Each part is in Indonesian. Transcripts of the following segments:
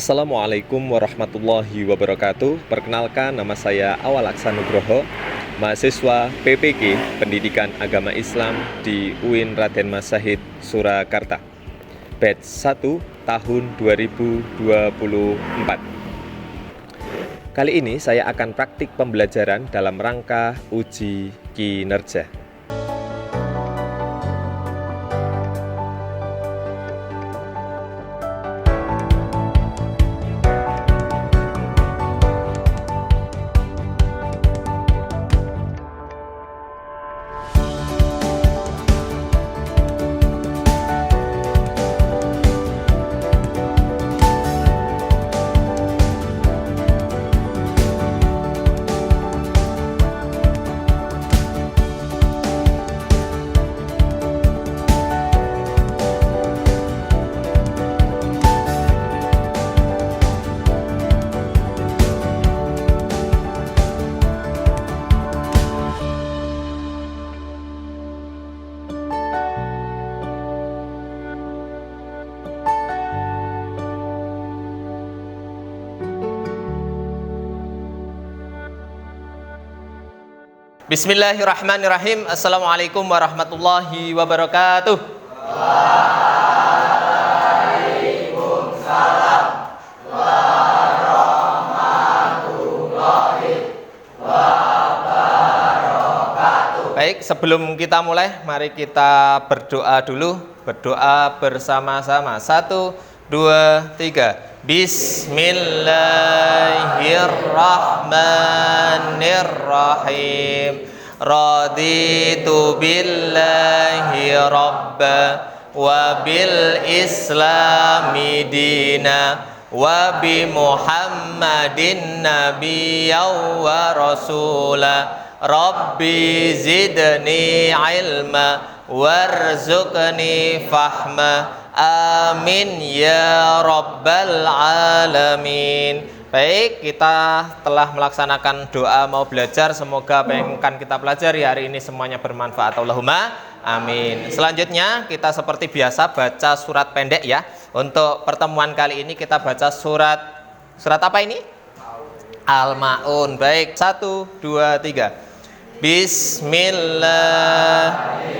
Assalamualaikum warahmatullahi wabarakatuh. Perkenalkan, nama saya Awal Aksan Nugroho, mahasiswa PPG Pendidikan Agama Islam di UIN Raden Mas Shahid Surakarta, batch 1 tahun 2024. Kali ini saya akan praktik pembelajaran dalam rangka uji kinerja. Bismillahirrahmanirrahim. Assalamualaikum warahmatullahi wabarakatuh. Waalaikumsalam warahmatullahi wabarakatuh. Baik, sebelum kita mulai, mari kita berdoa dulu. Berdoa bersama-sama. 1, 2, 3. Bismillahirrahmanirrahim. Raditu billahi rabba wa bil islami dina wa bi Muhammadin nabiyyan wa rasula. Rabbi zidni ilma warzuqni fahma. Amin ya rabbal alamin. Baik, kita telah melaksanakan doa mau belajar. Semoga apa yang akan kita pelajari hari ini semuanya bermanfaat. Allahumma amin. Selanjutnya kita seperti biasa baca surat pendek ya. Untuk pertemuan kali ini kita baca surat apa ini? Al-Ma'un. Baik, 1, 2, 3. Bismillahirrahmanirrahim.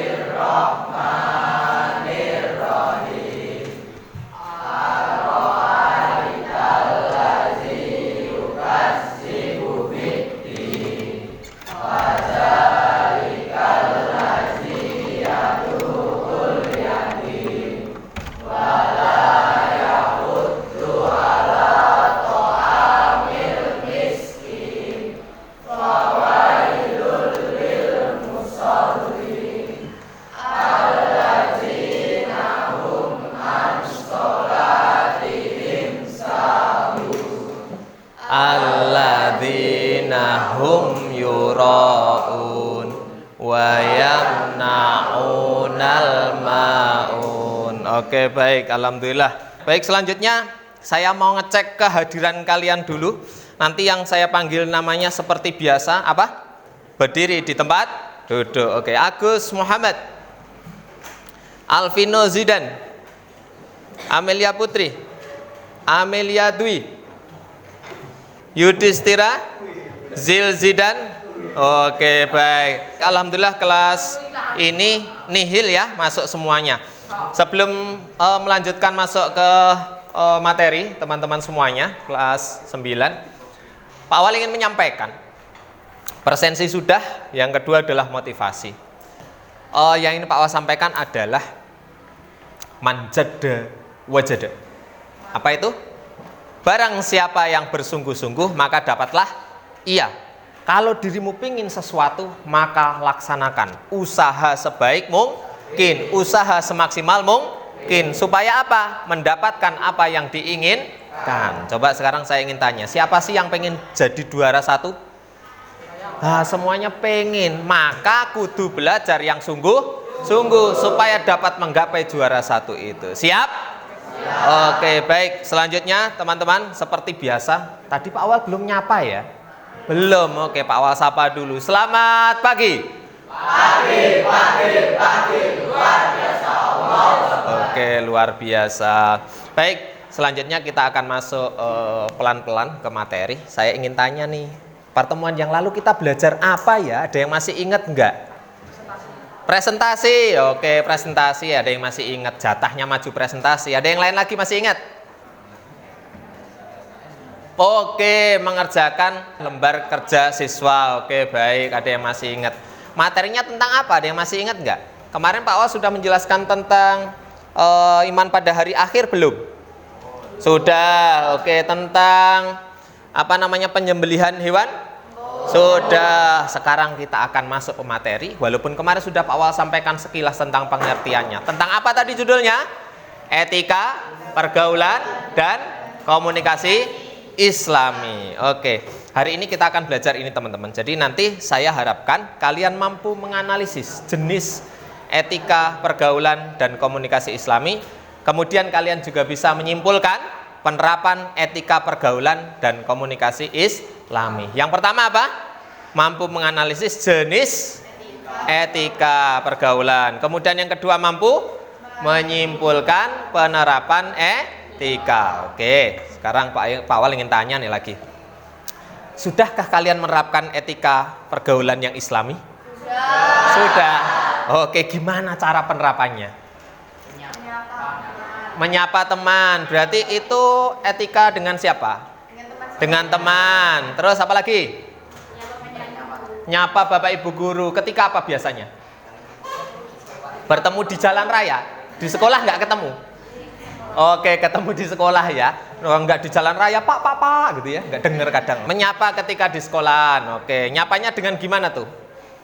Alladzina hum yura'un wa yamna'unal ma'un. Oke, baik, alhamdulillah. Baik, selanjutnya saya mau ngecek kehadiran kalian dulu. Nanti yang saya panggil namanya seperti biasa apa? Berdiri di tempat duduk. Oke, Agus Muhammad, Alvino Zidan, Amelia Putri, Amelia Dwi, Yudhistira, Zil Zidan. Oke, baik. Alhamdulillah kelas ini nihil ya, masuk semuanya. Sebelum melanjutkan masuk ke materi teman-teman semuanya, kelas 9, Pak Awal ingin menyampaikan, presensi sudah, yang kedua adalah motivasi. Yang ini Pak Awal sampaikan adalah manjada wajada. Apa itu? Barang siapa yang bersungguh-sungguh maka dapatlah ia. Kalau dirimu pingin sesuatu maka laksanakan. Usaha sebaik mungkin, usaha semaksimal mungkin. Supaya apa? Mendapatkan apa yang diinginkan. Coba sekarang saya ingin tanya, siapa sih yang pengen jadi juara 1? Semuanya pengen. Maka kudu belajar yang sungguh-sungguh supaya dapat menggapai juara 1 itu. Siap? Oke, baik. Selanjutnya teman-teman seperti biasa, tadi Pak Awal belum nyapa ya? Belum. Oke, Pak Awal sapa dulu. Selamat pagi. Pagi. Luar biasa. Allah. Oke, luar biasa. Baik, selanjutnya kita akan masuk pelan-pelan ke materi. Saya ingin tanya nih, pertemuan yang lalu kita belajar apa ya? Ada yang masih ingat enggak? Presentasi. Oke, presentasi. Ada yang masih ingat jatahnya maju presentasi? Ada yang lain lagi masih ingat? Oke, mengerjakan lembar kerja siswa. Oke, baik. Ada yang masih ingat. Materinya tentang apa? Ada yang masih ingat enggak? Kemarin Pak Awas sudah menjelaskan tentang iman pada hari akhir belum? Sudah. Oke, tentang apa namanya penyembelihan hewan? Sudah. Sekarang kita akan masuk ke materi. Walaupun kemarin sudah Pak Awal sampaikan sekilas tentang pengertiannya. Tentang apa tadi judulnya? Etika, pergaulan, dan komunikasi Islami. Oke, hari ini kita akan belajar ini teman-teman. Jadi nanti saya harapkan kalian mampu menganalisis jenis etika, pergaulan, dan komunikasi Islami. Kemudian kalian juga bisa menyimpulkan penerapan etika, pergaulan, dan komunikasi Islami. Yang pertama apa? Mampu menganalisis jenis etika, pergaulan. Kemudian yang kedua mampu menyimpulkan penerapan etika. Oke, sekarang Pak Awal ingin tanya nih lagi. Sudahkah kalian menerapkan etika pergaulan yang Islami? Sudah. Oke, gimana cara penerapannya? Menyapa teman. Berarti itu etika dengan siapa? Dengan teman. Terus apa lagi? Nyapa Bapak Ibu guru. Ketika apa biasanya? Bertemu di jalan raya. Di sekolah nggak ketemu? Oke, ketemu di sekolah ya. Nggak di jalan raya, Pak, gitu ya. Nggak dengar kadang. Menyapa ketika di sekolahan. Oke, nyapanya dengan gimana tuh?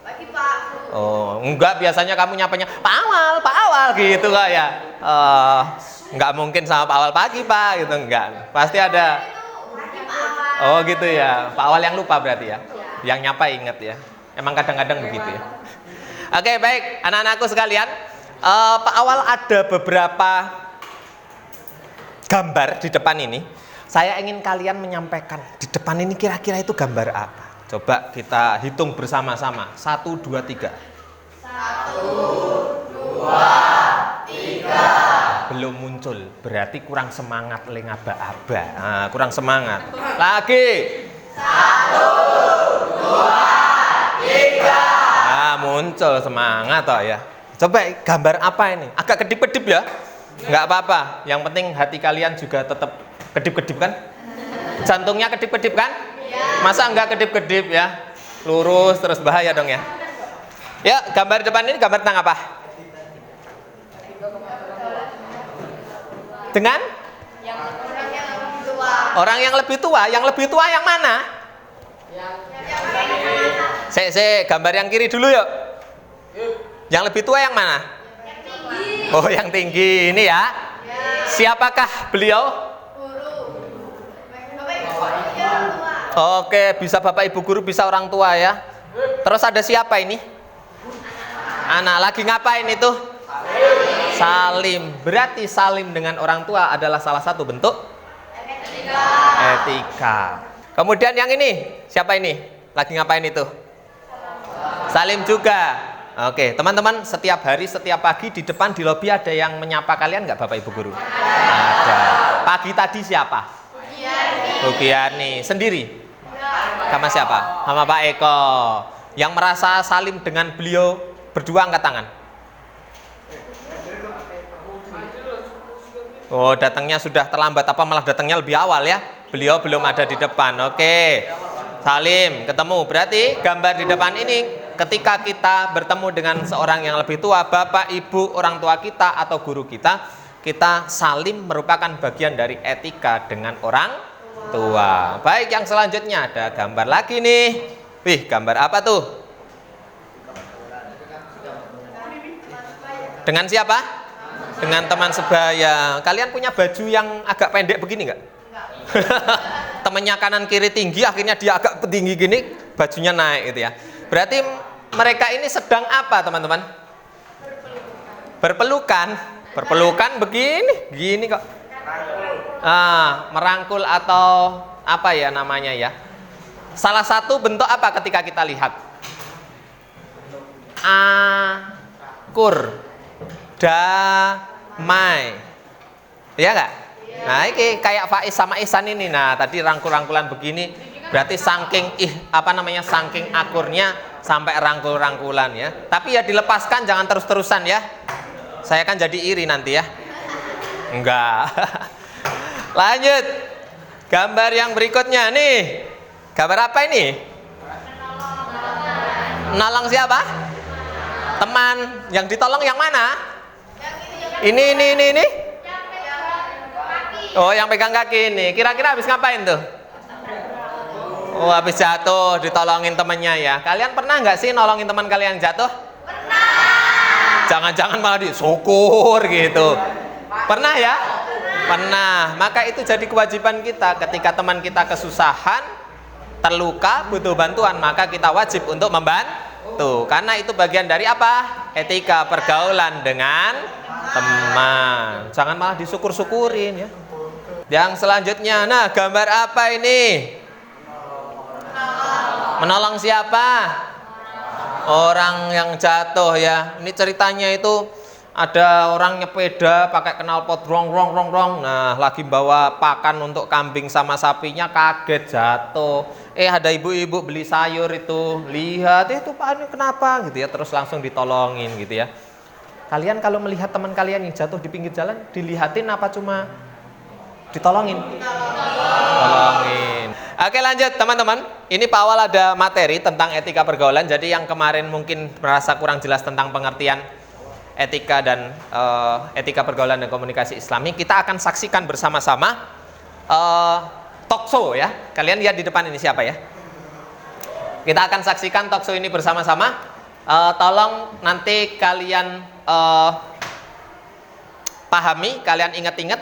Pagi Pak. Oh, enggak, biasanya kamu nyapanya Pak Awal gitu kak ya. Enggak mungkin sama Pak Awal pagi Pak gitu, enggak. Pasti ada. Oh gitu ya, Pak Awal yang lupa berarti ya. Yang nyapa inget ya. Emang kadang-kadang begitu ya. Oke, baik, anak-anakku sekalian. Pak Awal ada beberapa gambar di depan ini. Saya ingin kalian menyampaikan di depan ini kira-kira itu gambar apa. Coba kita hitung bersama-sama. 1, 2, 3. 1, 2, 3. Belum muncul. Berarti kurang semangat lengaba-aba. Nah, kurang semangat. Lagi. 1, 2, 3. Nah, muncul semangat toh ya. Coba gambar apa ini? Agak kedip-kedip ya. Enggak apa-apa. Yang penting hati kalian juga tetap kedip-kedip kan? Jantungnya kedip-kedip kan? Masa enggak kedip-kedip ya? Lurus terus, bahaya dong ya. Ya, gambar depan ini gambar tentang apa? Dengan? Orang yang lebih tua. Yang lebih tua yang mana? Gambar yang kiri dulu yuk. Yang lebih tua yang mana? Oh, yang tinggi ini ya. Siapakah beliau? Oke, bisa Bapak Ibu guru, bisa orang tua ya. Terus ada siapa ini? Anak. Lagi ngapain itu? Salim. Berarti salim dengan orang tua adalah salah satu bentuk etika. Kemudian yang ini, siapa ini? Lagi ngapain itu? Salim juga. Oke, teman-teman, setiap hari, setiap pagi di depan di lobi ada yang menyapa kalian nggak Bapak Ibu guru? Ada. Pagi tadi siapa? Bu Giani. Sendiri? Sama siapa? Sama Pak Eko. Yang merasa salim dengan beliau berdua angkat tangan. Oh, datangnya sudah terlambat apa malah datangnya lebih awal ya? Beliau belum ada di depan. Oke. Salim, ketemu. Berarti gambar di depan ini ketika kita bertemu dengan seorang yang lebih tua, bapak, ibu, orang tua kita atau guru kita, kita salim merupakan bagian dari etika dengan orang tua. Baik, yang selanjutnya ada gambar lagi nih. Wih, gambar apa tuh? Dengan siapa? Dengan teman sebaya. Kalian punya baju yang agak pendek begini nggak? Temennya kanan kiri tinggi, akhirnya dia agak tinggi gini, bajunya naik gitu ya. Berarti mereka ini sedang apa teman-teman? Berpelukan. Berpelukan begini, gini kok. Merangkul atau apa ya namanya ya? Salah satu bentuk apa ketika kita lihat? Akur, damai, ya nggak? Nah, ini kayak Faiz sama Ihsan ini. Nah, tadi rangkul-rangkulan begini berarti saking saking akurnya sampai rangkul-rangkulan ya. Tapi ya dilepaskan, jangan terus-terusan ya. Saya kan jadi iri nanti ya. Enggak. Lanjut. Gambar yang berikutnya nih. Gambar apa ini? Nolong siapa? Teman. Yang ditolong yang mana? Ini. Oh, yang pegang kaki ini. Kira-kira habis ngapain tuh? Oh, habis jatuh, ditolongin temennya ya. Kalian pernah nggak sih nolongin teman kalian jatuh? Pernah. Jangan-jangan malah syukur gitu. Pernah ya? Pernah. Maka itu jadi kewajiban kita ketika teman kita kesusahan, terluka, butuh bantuan, maka kita wajib untuk membantu. Karena itu bagian dari apa? Etika pergaulan dengan teman. Jangan malah disyukur-syukurin ya. Yang selanjutnya, nah gambar apa ini? Menolong siapa? Orang yang jatuh ya. Ini ceritanya itu ada orang nyepeda pakai knalpot rong. Nah, lagi bawa pakan untuk kambing sama sapinya, kaget jatuh. Ada ibu-ibu beli sayur itu, lihat itu Pak ini kenapa gitu ya, terus langsung ditolongin gitu ya. Kalian kalau melihat teman kalian yang jatuh di pinggir jalan, dilihatin apa cuma ditolongin? Tolongin. Oke, lanjut teman-teman. Ini Pak Awal ada materi tentang etika pergaulan. Jadi yang kemarin mungkin merasa kurang jelas tentang pengertian etika dan etika pergaulan dan komunikasi Islami, kita akan saksikan bersama-sama talkshow ya. Kalian lihat di depan ini siapa ya? Kita akan saksikan talkshow ini bersama-sama. Tolong nanti kalian pahami, kalian ingat-ingat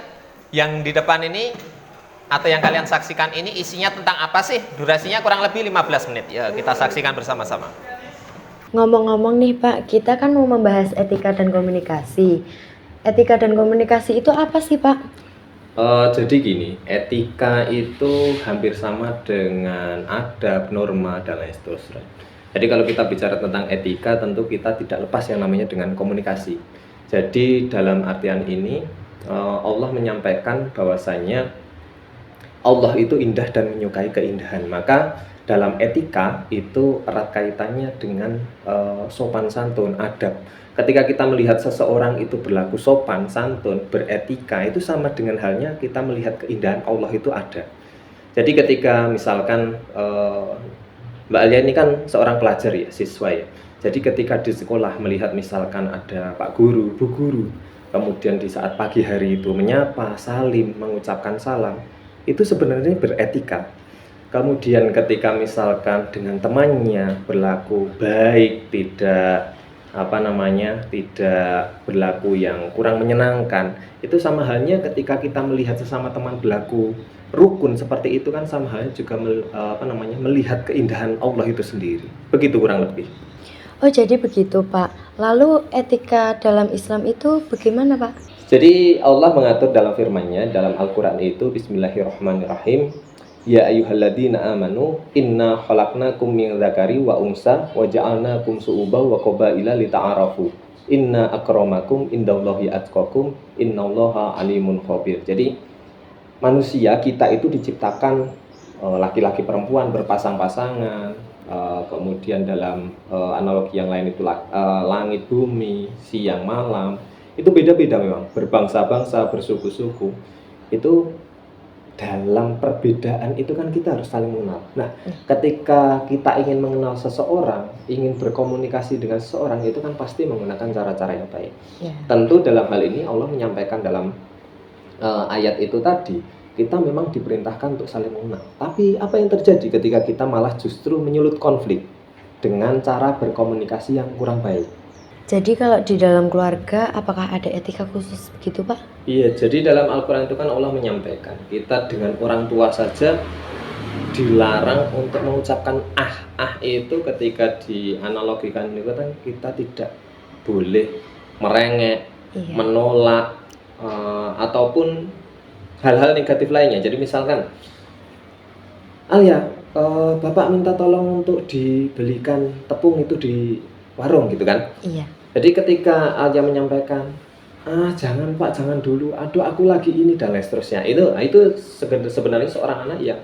yang di depan ini atau yang kalian saksikan ini isinya tentang apa sih? Durasinya kurang lebih 15 menit ya. Kita saksikan bersama-sama. Ngomong-ngomong nih Pak, kita kan mau membahas etika dan komunikasi. Etika dan komunikasi itu apa sih Pak? Jadi gini, etika itu hampir sama dengan adab, norma, dan lain seterusnya. Jadi kalau kita bicara tentang etika, tentu kita tidak lepas yang namanya dengan komunikasi. Jadi dalam artian ini, Allah menyampaikan bahwasanya Allah itu indah dan menyukai keindahan. Maka dalam etika itu erat kaitannya dengan sopan santun, adab. Ketika kita melihat seseorang itu berlaku sopan santun, beretika, itu sama dengan halnya kita melihat keindahan Allah itu ada. Jadi ketika misalkan Mbak Alia ini kan seorang pelajar ya, siswa ya. Jadi ketika di sekolah melihat misalkan ada Pak Guru, Bu Guru, kemudian di saat pagi hari itu menyapa, salim, mengucapkan salam, itu sebenarnya beretika. Kemudian ketika misalkan dengan temannya berlaku baik, tidak tidak berlaku yang kurang menyenangkan, itu sama halnya ketika kita melihat sesama teman berlaku rukun seperti itu, kan sama halnya juga melihat keindahan Allah itu sendiri. Begitu kurang lebih. Oh jadi begitu Pak. Lalu etika dalam Islam itu bagaimana Pak? Jadi Allah mengatur dalam firman-Nya dalam Al-Qur'an itu, Bismillahirrahmanirrahim. Ya ayyuhalladzina amanu inna khalaqnakum min dzakari wa unsa wa ja'alnakum syu'uban wa qabaila lita'arafu. Inna akramakum indallahi atqakum innallaha alimun khabir. Jadi manusia kita itu diciptakan laki-laki perempuan berpasang-pasangan. Kemudian dalam analogi yang lain itu langit bumi, siang malam, itu beda-beda memang, berbangsa-bangsa, bersuku-suku. Itu dalam perbedaan itu kan kita harus saling mengenal. Nah, ketika kita ingin mengenal seseorang, ingin berkomunikasi dengan seseorang, itu kan pasti menggunakan cara-cara yang baik. Tentu dalam hal ini Allah menyampaikan dalam ayat itu tadi, kita memang diperintahkan untuk saling mengenal. Tapi apa yang terjadi ketika kita malah justru menyulut konflik dengan cara berkomunikasi yang kurang baik? Jadi kalau di dalam keluarga, apakah ada etika khusus begitu Pak? Iya, jadi dalam Al-Quran itu kan Allah menyampaikan, kita dengan orang tua saja dilarang untuk mengucapkan itu ketika dianalogikan itu kan kita tidak boleh merengek, menolak, ataupun hal-hal negatif lainnya. Jadi misalkan, Alia, Bapak minta tolong untuk dibelikan tepung itu di warung gitu kan? Iya. Jadi ketika Alia menyampaikan, jangan Pak, jangan dulu, aduh aku lagi ini dan lain seterusnya. Itu sebenarnya seorang anak yang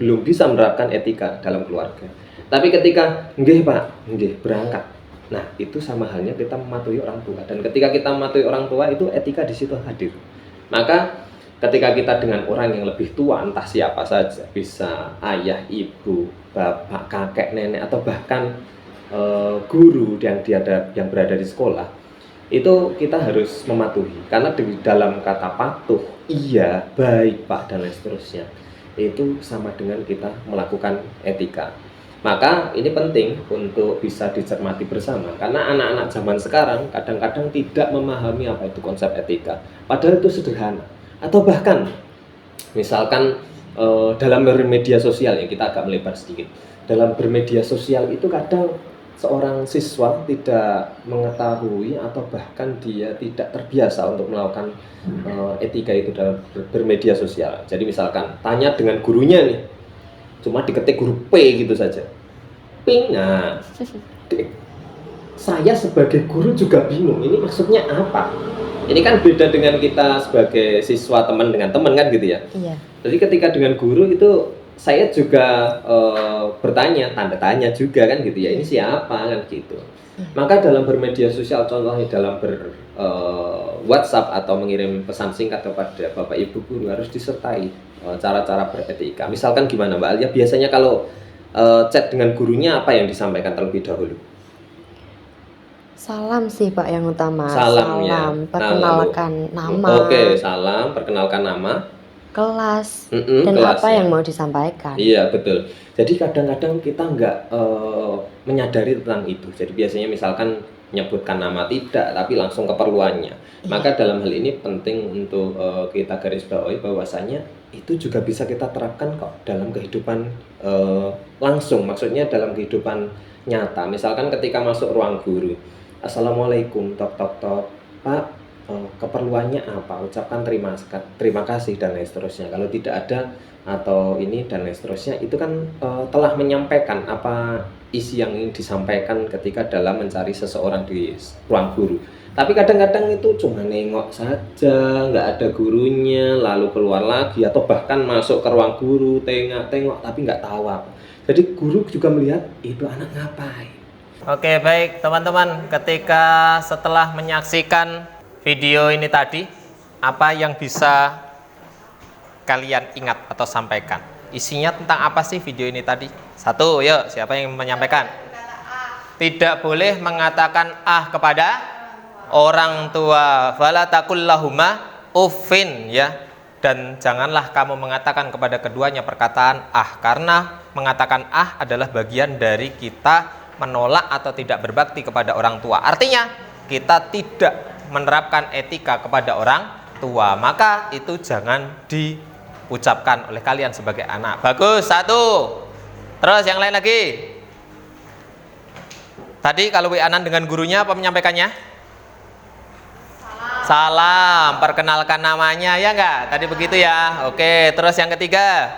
belum bisa menerapkan etika dalam keluarga. Tapi ketika nggih Pak, nggih berangkat. Nah, itu sama halnya kita mematuhi orang tua, dan ketika kita mematuhi orang tua itu etika di situ hadir. Maka ketika kita dengan orang yang lebih tua, entah siapa saja, bisa ayah, ibu, bapak, kakek, nenek, atau bahkan guru yang berada di sekolah, itu kita harus mematuhi. Karena di dalam kata patuh, iya, baik Pak, dan lain seterusnya, itu sama dengan kita melakukan etika. Maka ini penting untuk bisa dicermati bersama, karena anak-anak zaman sekarang kadang-kadang tidak memahami apa itu konsep etika, padahal itu sederhana. Atau bahkan misalkan dalam bermedia sosial, ya kita agak melebar sedikit, dalam bermedia sosial itu kadang seorang siswa tidak mengetahui atau bahkan dia tidak terbiasa untuk melakukan etika itu dalam bermedia sosial. Jadi misalkan tanya dengan gurunya nih, cuma diketik huruf P gitu saja, ping. Nah, saya sebagai guru juga bingung, ini maksudnya apa? Ini kan beda dengan kita sebagai siswa, teman dengan teman kan gitu ya. Iya. Jadi ketika dengan guru itu saya juga bertanya, tanda tanya juga kan gitu ya, ini siapa kan gitu. Maka dalam bermedia sosial, contohnya dalam WhatsApp atau mengirim pesan singkat kepada Bapak Ibu guru, harus disertai cara-cara beretika. Misalkan gimana Mbak Alia, biasanya kalau chat dengan gurunya apa yang disampaikan terlebih dahulu? Salam sih Pak yang utama. Salam, ya. Perkenalkan nama, Oke, salam, perkenalkan nama, kelas, dan kelas, apa ya. yang mau disampaikan. Iya, betul. Jadi kadang-kadang kita nggak menyadari tentang itu. Jadi biasanya misalkan menyebutkan nama tidak, tapi langsung keperluannya. Maka dalam hal ini penting untuk kita garis bawahi bahwasanya itu juga bisa kita terapkan kok dalam kehidupan langsung. Maksudnya dalam kehidupan nyata. Misalkan ketika masuk ruang guru, Assalamualaikum, tok tok tok, Pak, keperluannya apa? Ucapkan terima kasih dan lain seterusnya. Kalau tidak ada atau ini dan lain seterusnya, itu kan telah menyampaikan apa isi yang ingin disampaikan ketika dalam mencari seseorang di ruang guru. Tapi kadang-kadang itu cuma nengok saja, nggak ada gurunya, lalu keluar lagi, atau bahkan masuk ke ruang guru, tengok tapi nggak tahu apa. Jadi guru juga melihat itu anak ngapain. Oke, baik teman-teman, ketika setelah menyaksikan video ini tadi, apa yang bisa kalian ingat atau sampaikan? Isinya tentang apa sih video ini tadi? Satu, yuk, siapa yang menyampaikan? Tidak boleh mengatakan kepada orang tua. Fala taqul lahuma uffin, ya. Dan janganlah kamu mengatakan kepada keduanya perkataan karena mengatakan adalah bagian dari kita menolak atau tidak berbakti kepada orang tua. Artinya kita tidak menerapkan etika kepada orang tua, maka itu jangan diucapkan oleh kalian sebagai anak. Bagus, satu. Terus yang lain lagi. Tadi kalau WA-an dengan gurunya apa menyampaikannya? Salam, perkenalkan namanya, ya enggak? Tadi begitu ya. Oke, terus yang ketiga,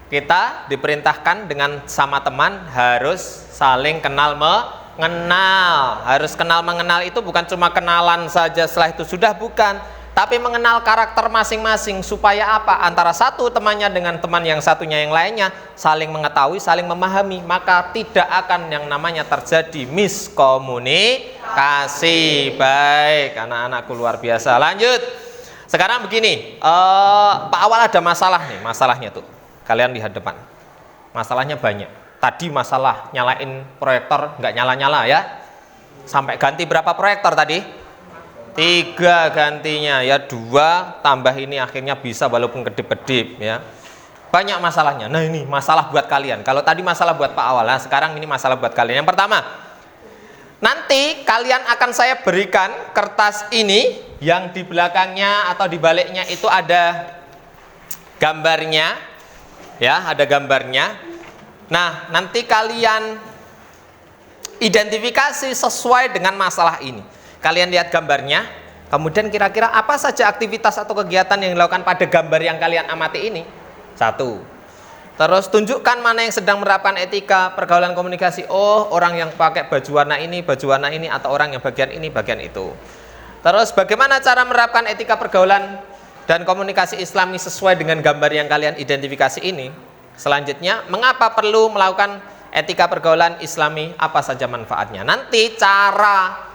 kita diperintahkan dengan sama teman harus saling kenal mengenal. Harus kenal mengenal itu bukan cuma kenalan saja setelah itu sudah, bukan, tapi mengenal karakter masing-masing supaya apa? Antara satu temannya dengan teman yang satunya yang lainnya saling mengetahui, saling memahami, maka tidak akan yang namanya terjadi miskomunikasi. Baik, anak-anakku luar biasa. Lanjut. Sekarang begini, Pak Awal ada masalah nih, masalahnya tuh. Kalian lihat depan, masalahnya banyak. Tadi masalah nyalain proyektor nggak nyala-nyala ya, sampai ganti berapa proyektor tadi? 3 gantinya ya, 2 tambah ini akhirnya bisa walaupun kedip-kedip ya. Banyak masalahnya. Nah ini masalah buat kalian. Kalau tadi masalah buat Pak Awal, nah sekarang ini masalah buat kalian. Yang pertama, nanti kalian akan saya berikan kertas ini yang di belakangnya atau di baliknya itu ada gambarnya. Ya, ada gambarnya. Nah, nanti kalian identifikasi sesuai dengan masalah ini. Kalian lihat gambarnya, kemudian kira-kira apa saja aktivitas atau kegiatan yang dilakukan pada gambar yang kalian amati ini. 1. Terus tunjukkan mana yang sedang menerapkan etika pergaulan komunikasi. Oh, orang yang pakai baju warna ini, atau orang yang bagian ini, bagian itu. Terus bagaimana cara menerapkan etika pergaulan dan komunikasi Islami sesuai dengan gambar yang kalian identifikasi ini? Selanjutnya, mengapa perlu melakukan etika pergaulan Islami? Apa saja manfaatnya? Nanti cara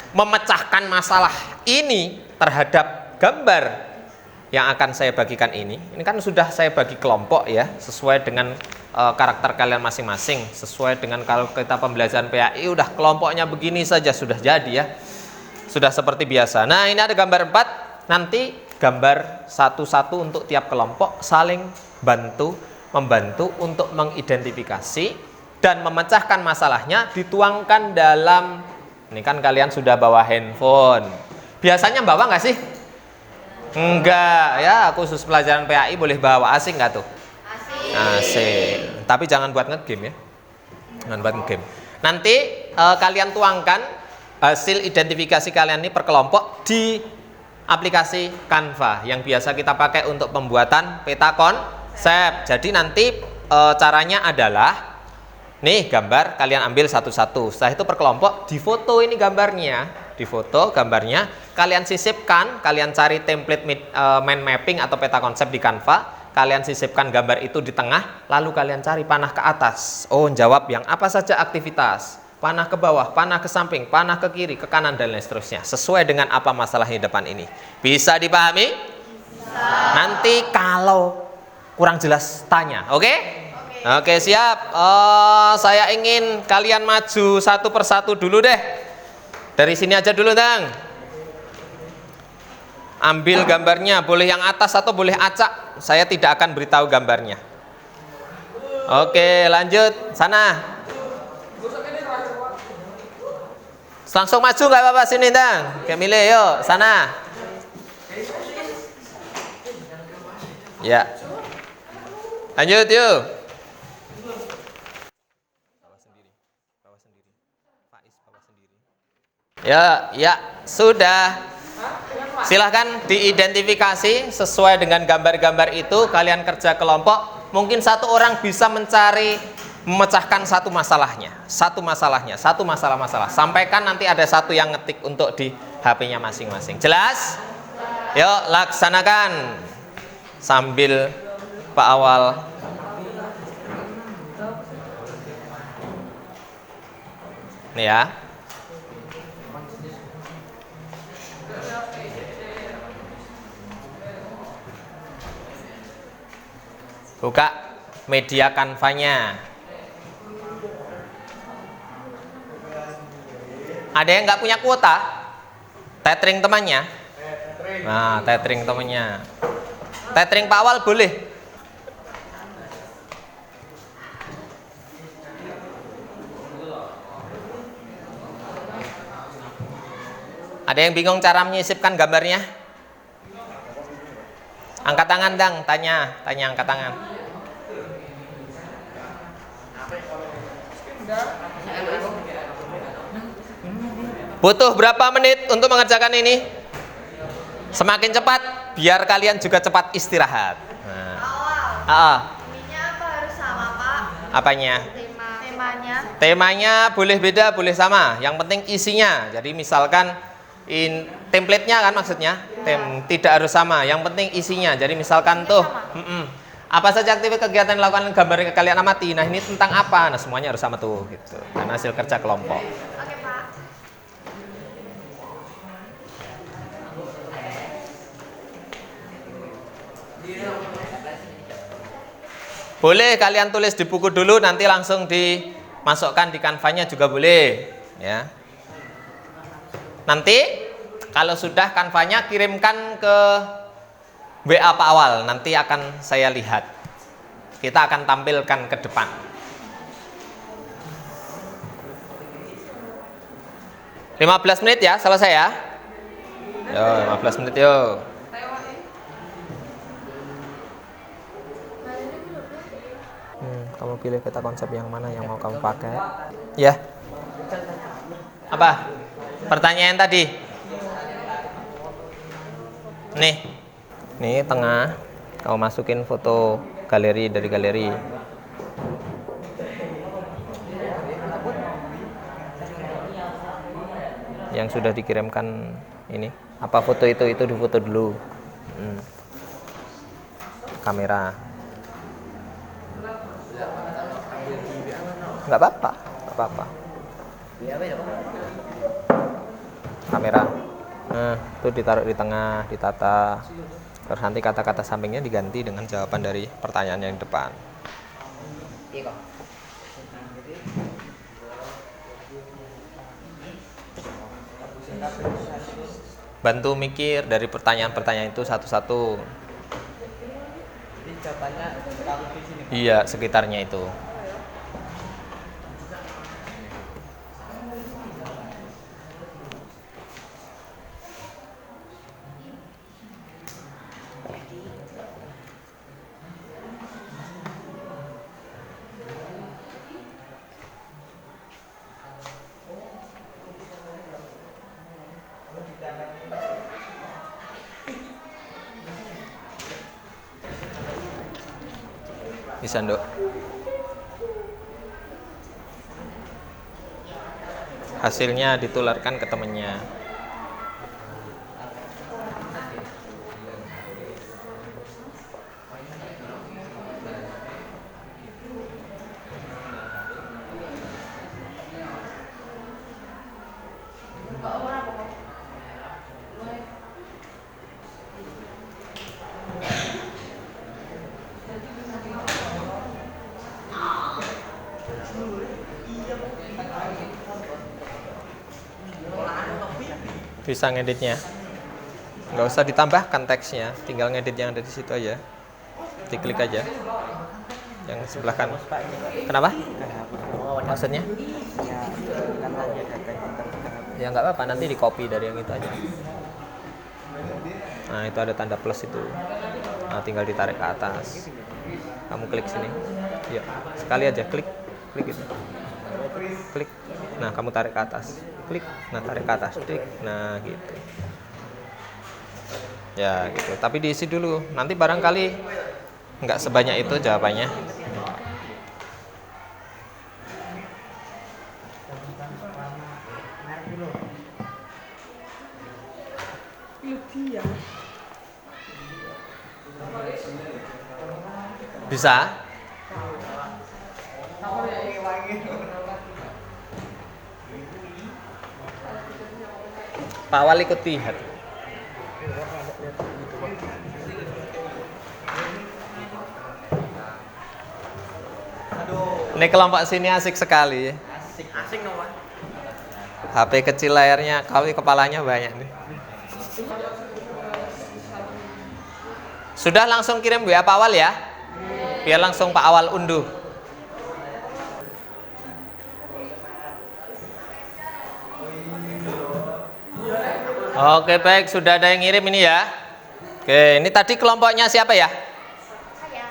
memecahkan masalah ini terhadap gambar yang akan saya bagikan ini kan sudah saya bagi kelompok ya, sesuai dengan karakter kalian masing-masing, sesuai dengan kalau kita pembelajaran PAI udah kelompoknya begini saja sudah jadi ya, sudah seperti biasa. Nah ini ada gambar 4, nanti gambar satu-satu untuk tiap kelompok, saling membantu untuk mengidentifikasi dan memecahkan masalahnya, dituangkan dalam, ini kan kalian sudah bawa handphone, biasanya bawa nggak sih? Enggak ya, khusus pelajaran PAI boleh bawa. Asik nggak tuh? Asik. Tapi jangan buat ngegame ya. Jangan buat ngegame. Nanti kalian tuangkan hasil identifikasi kalian ini per kelompok di aplikasi Canva yang biasa kita pakai untuk pembuatan peta konsep. Jadi nanti caranya adalah nih gambar kalian ambil satu-satu. Setelah itu per kelompok difoto ini gambarnya. Difoto gambarnya, kalian sisipkan, kalian cari template mind mapping atau peta konsep di Canva, kalian sisipkan gambar itu di tengah, lalu kalian cari panah ke atas. Oh, jawab yang apa saja aktivitas, panah ke bawah, panah ke samping, panah ke kiri, ke kanan, dan lain seterusnya, sesuai dengan apa masalah di depan ini. Bisa dipahami? Bisa. Nanti kalau kurang jelas tanya, oke? Oke, siap. Saya ingin kalian maju satu persatu dulu deh. Dari sini aja dulu, Dang. Ambil gambarnya, boleh yang atas atau boleh acak. Saya tidak akan beritahu gambarnya. Oke, lanjut. Sana. Langsung maju nggak apa-apa, sini, Dang. Oke, milih, yuk. Sana. Ya. Lanjut, yuk. Ya, sudah. Silahkan diidentifikasi sesuai dengan gambar-gambar itu. Kalian kerja kelompok. Mungkin satu orang bisa memecahkan satu masalahnya. Satu masalah. Sampaikan nanti ada satu yang ngetik untuk di HP-nya masing-masing. Jelas? Yuk, laksanakan. Sambil Pak Awal. Nih ya. Buka media Canva-nya. Ada yang nggak punya kuota? Tethering temannya? Nah, tethering temannya. Tethering Pak Awal boleh. Ada yang bingung cara menyisipkan gambarnya? Angkat tangan, Dang. Tanya angkat tangan. Butuh berapa menit untuk mengerjakan ini? Semakin cepat, biar kalian juga cepat istirahat. Ininya apa harus sama, Pak? Apanya? Temanya. Temanya boleh beda, boleh sama. Yang penting isinya. Jadi misalkan template-nya kan maksudnya, tidak harus sama. Yang penting isinya. Jadi misalkan tuh, apa saja aktivitas kegiatan yang dilakukan gambar yang kalian amati. Nah ini tentang apa? Nah semuanya harus sama tuh, gitu. Karena hasil kerja kelompok. Oke, Pak. Boleh kalian tulis di buku dulu, nanti langsung dimasukkan di Canva-nya juga boleh, ya. Nanti kalau sudah Canva-nya kirimkan ke WA Pak Awal, nanti akan saya lihat. Kita akan tampilkan ke depan. – 15 menit ya, selesai ya. Yo, 15 menit yo. Kamu pilih peta konsep yang mana yang mau kamu pakai. Ya. Apa? Pertanyaan tadi. Nih tengah. Kamu masukin foto Galeri, dari galeri. Yang sudah dikirimkan ini. Apa foto itu difoto dulu. Kamera. Nggak apa-apa. Kamera. Nah, itu ditaruh di tengah, ditata. Terus nanti kata-kata sampingnya diganti dengan jawaban dari pertanyaan yang di depan. Bantu mikir dari pertanyaan-pertanyaan itu satu-satu. Iya, sekitarnya itu. Bisa, Nduk. Hasilnya ditularkan ke temennya. Bisa ngeditnya, nggak usah ditambahkan teksnya, tinggal ngedit yang ada di situ aja, diklik aja yang sebelah kanan. Kenapa? Maksudnya? Ya nggak apa-apa, nanti di copy dari yang itu aja. Nah, itu ada tanda plus itu, nah, tinggal ditarik ke atas, kamu klik sini, ya sekali aja klik gitu, klik, nah kamu tarik ke atas, klik, nah tarik ke atas, klik, nah gitu. Ya gitu, tapi diisi dulu, nanti barangkali nggak sebanyak itu jawabannya. Bisa? Pak Awal ikut lihat. Ini kelompok sini asik sekali. Asik dong, Pak. HP kecil layarnya, kali kepalanya banyak nih. Sudah langsung kirim WA Pak Awal ya? Biar langsung Pak Awal unduh. Oke baik, sudah ada yang ngirim ini ya. Oke, ini tadi kelompoknya siapa ya?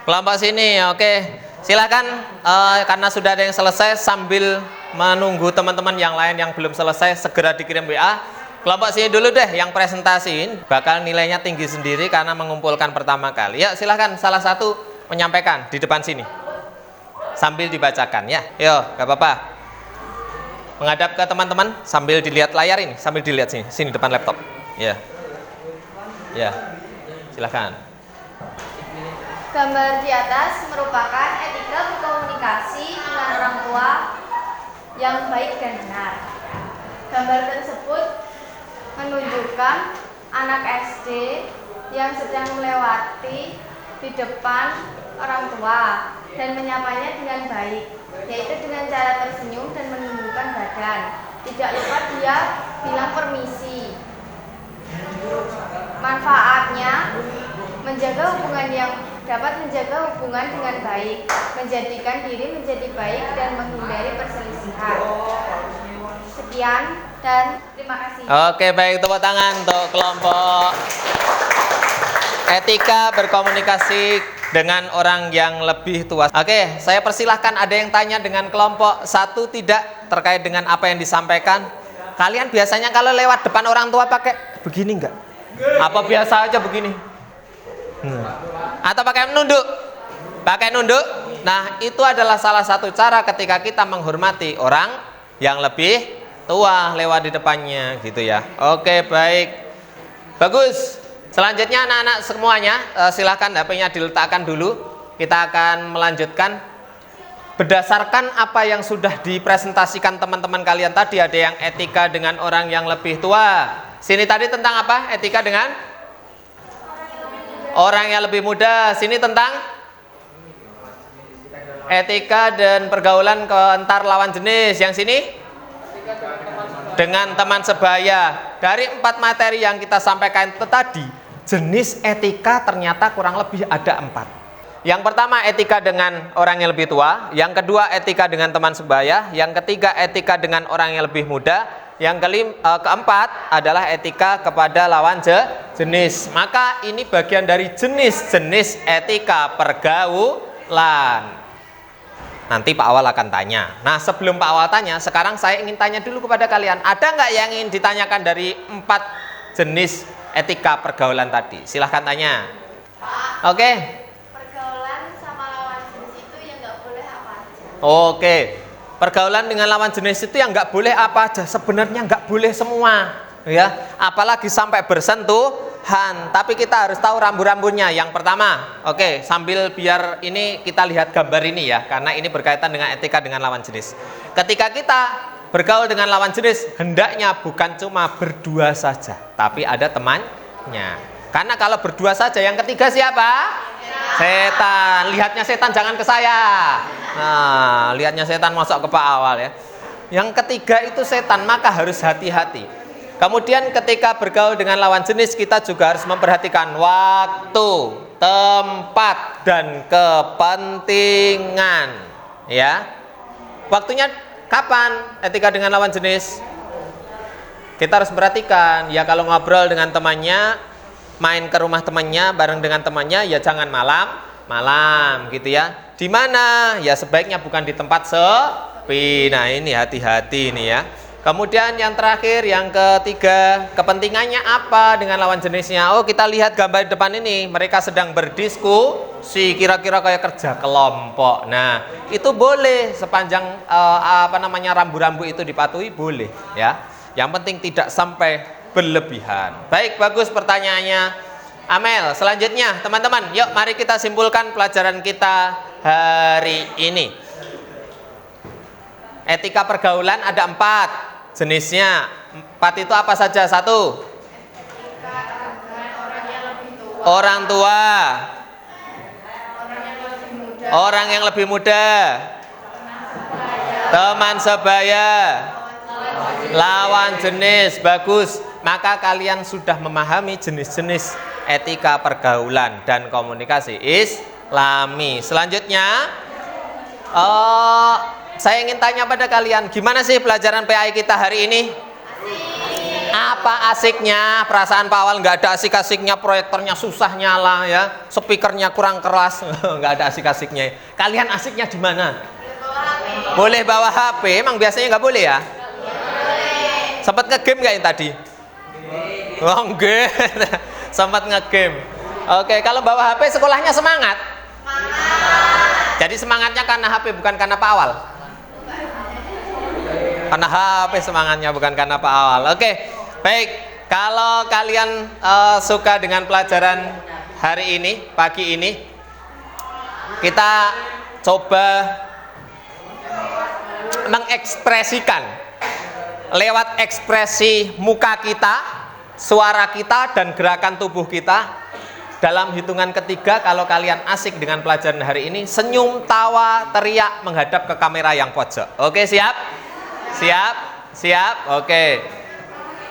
Kelompok sini, oke. Silakan karena sudah ada yang selesai, sambil menunggu teman-teman yang lain yang belum selesai segera dikirim WA. Kelompok sini dulu deh yang presentasiin, bakal nilainya tinggi sendiri karena mengumpulkan pertama kali. Ya silakan salah satu menyampaikan di depan sini sambil dibacakan ya. Yo, gak apa-apa. Menghadap ke teman-teman sambil dilihat layar ini, sambil dilihat sini depan laptop. Ya, ya, silakan. Gambar di atas merupakan etika berkomunikasi dengan orang tua yang baik dan benar. Gambar tersebut menunjukkan anak SD yang sedang melewati di depan orang tua dan menyapanya dengan baik, yaitu dengan cara tersenyum dan menundukkan badan. Tidak lupa dia bilang permisi. Manfaatnya dapat menjaga hubungan dengan baik, menjadikan diri menjadi baik dan menghindari perselisihan. Sekian dan terima kasih. Oke baik, tepuk tangan untuk kelompok etika berkomunikasi dengan orang yang lebih tua. Oke, saya persilahkan ada yang tanya dengan kelompok satu tidak terkait dengan apa yang disampaikan. Kalian biasanya kalau lewat depan orang tua pakai begini enggak? Apa biasa aja begini? Atau pakai menunduk? Pakai nunduk. Nah, itu adalah salah satu cara ketika kita menghormati orang yang lebih tua lewat di depannya gitu ya. Oke, baik. Bagus. Selanjutnya anak-anak semuanya silahkan HP-nya diletakkan dulu. Kita akan melanjutkan berdasarkan apa yang sudah dipresentasikan teman-teman kalian tadi. Ada yang etika dengan orang yang lebih tua. Sini tadi tentang apa? Etika dengan orang yang lebih muda. Sini tentang etika dan pergaulan antar lawan jenis. Yang sini dengan teman sebaya. Dari 4 materi yang kita sampaikan itu tadi, jenis etika ternyata kurang lebih ada 4. Yang pertama etika dengan orang yang lebih tua, yang kedua etika dengan teman sebaya, yang ketiga etika dengan orang yang lebih muda, yang keempat adalah etika kepada lawan jenis. Maka ini bagian dari jenis-jenis etika pergaulan. Nanti Pak Awal akan tanya. Nah, sebelum Pak Awal tanya, sekarang saya ingin tanya dulu kepada kalian. Ada nggak yang ingin ditanyakan dari 4 jenis etika pergaulan tadi? Silahkan tanya. Oke. Pergaulan sama lawan jenis itu yang nggak boleh apa aja? Oke. Pergaulan dengan lawan jenis itu yang nggak boleh apa aja? Sebenarnya nggak boleh semua, ya. Apalagi sampai bersentuhan. Tapi kita harus tahu rambu-rambunya. Yang pertama, oke, sambil biar ini kita lihat gambar ini ya, karena ini berkaitan dengan etika dengan lawan jenis. Ketika kita bergaul dengan lawan jenis, hendaknya bukan cuma berdua saja, tapi ada temannya. Karena kalau berdua saja, yang ketiga siapa? Setan. Lihatnya setan, jangan ke saya. Nah, lihatnya setan masuk ke Pak Awal ya. Yang ketiga itu setan, maka harus hati-hati. Kemudian ketika bergaul dengan lawan jenis, kita juga harus memperhatikan waktu, tempat, dan kepentingan. Ya, waktunya kapan? Etika dengan lawan jenis, kita harus perhatikan. Ya, kalau ngobrol dengan temannya, main ke rumah temannya, bareng dengan temannya, ya jangan malam gitu ya. Di mana? Ya sebaiknya bukan di tempat sepi. Nah, ini hati-hati nih ya. Kemudian yang terakhir, yang ketiga, kepentingannya apa dengan lawan jenisnya? Oh, kita lihat gambar di depan ini, mereka sedang berdiskusi, kira-kira kayak kerja kelompok. Nah, itu boleh sepanjang rambu-rambu itu dipatuhi, boleh ya. Yang penting tidak sampai berlebihan. Baik, bagus pertanyaannya Amel. Selanjutnya teman-teman, yuk mari kita simpulkan pelajaran kita hari ini. Etika pergaulan ada 4 jenisnya. 4 itu apa saja? 1, orang tua, orang yang lebih muda, teman sebaya, lawan jenis. Bagus. Maka kalian sudah memahami jenis-jenis etika pergaulan dan komunikasi Islami. Selanjutnya, saya ingin tanya pada kalian, gimana sih pelajaran PAI kita hari ini? Asik. Apa asiknya? Perasaan Pak Awal nggak ada asik-asiknya, proyektornya susah nyala ya, speakernya kurang keras, nggak ada asik-asiknya. Kalian asiknya di mana? Boleh bawa HP. Emang biasanya nggak boleh ya? Boleh. Sempat ngegame nggak yang tadi? Oh, enggak. Sempat ngegame. Oke, kalau bawa HP sekolahnya semangat? Semangat. Jadi semangatnya karena HP bukan karena Pak Awal? Karena HP semangatnya, bukan karena Pak Awal. Oke, baik. Kalau kalian suka dengan pelajaran hari ini, pagi ini, kita coba mengekspresikan lewat ekspresi muka kita, suara kita, dan gerakan tubuh kita. Dalam hitungan ketiga, kalau kalian asik dengan pelajaran hari ini, senyum, tawa, teriak menghadap ke kamera yang pojok. Oke, siap? Siap? Oke.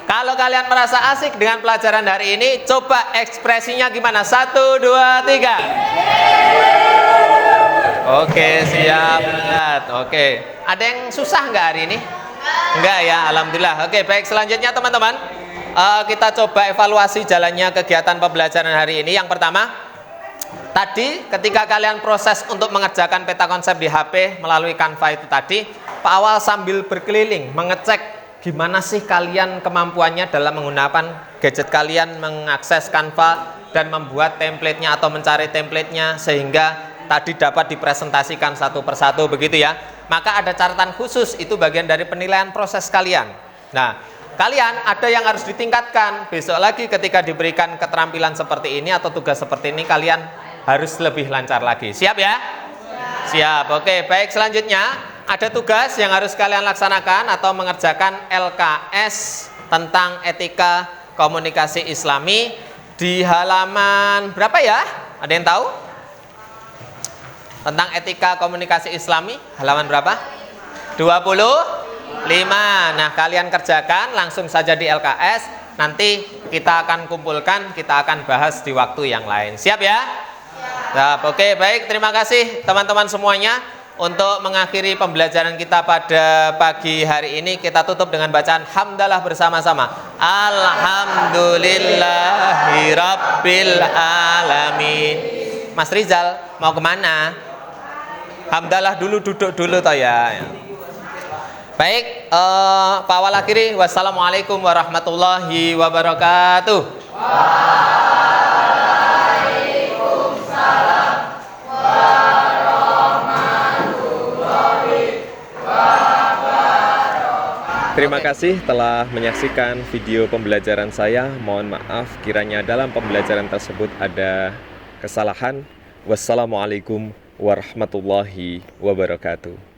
Kalau kalian merasa asik dengan pelajaran hari ini, coba ekspresinya gimana? 1, 2, 3. Oke, siap. Oke. Ada yang susah nggak hari ini? Enggak ya, alhamdulillah. Oke, baik. Selanjutnya teman-teman, kita coba evaluasi jalannya kegiatan pembelajaran hari ini. Yang pertama, tadi ketika kalian proses untuk mengerjakan peta konsep di HP melalui Canva itu tadi, Pak Awal sambil berkeliling mengecek gimana sih kalian kemampuannya dalam menggunakan gadget kalian, mengakses Canva dan membuat template-nya atau mencari template-nya sehingga tadi dapat dipresentasikan satu persatu begitu ya. Maka ada catatan khusus, itu bagian dari penilaian proses kalian. Nah, kalian ada yang harus ditingkatkan. Besok lagi ketika diberikan keterampilan seperti ini atau tugas seperti ini, kalian harus lebih lancar lagi. Siap ya? Siap. Oke, baik, selanjutnya ada tugas yang harus kalian laksanakan atau mengerjakan LKS tentang etika komunikasi Islami di halaman berapa ya? Ada yang tahu? Tentang etika komunikasi Islami halaman berapa? 25. Nah, kalian kerjakan langsung saja di LKS. Nanti kita akan kumpulkan, kita akan bahas di waktu yang lain. Siap ya? Siap. Oke, baik, terima kasih teman-teman semuanya. Untuk mengakhiri pembelajaran kita pada pagi hari ini, kita tutup dengan bacaan hamdalah bersama-sama. Alhamdulillahirabbil alamin. Mas Rizal mau kemana? Hamdalah dulu, duduk dulu toh ya. Baik, Pak Walakhiri, wassalamualaikum warahmatullahi wabarakatuh. Terima kasih telah menyaksikan video pembelajaran saya. Mohon maaf kiranya dalam pembelajaran tersebut ada kesalahan. Wassalamualaikum warahmatullahi wabarakatuh.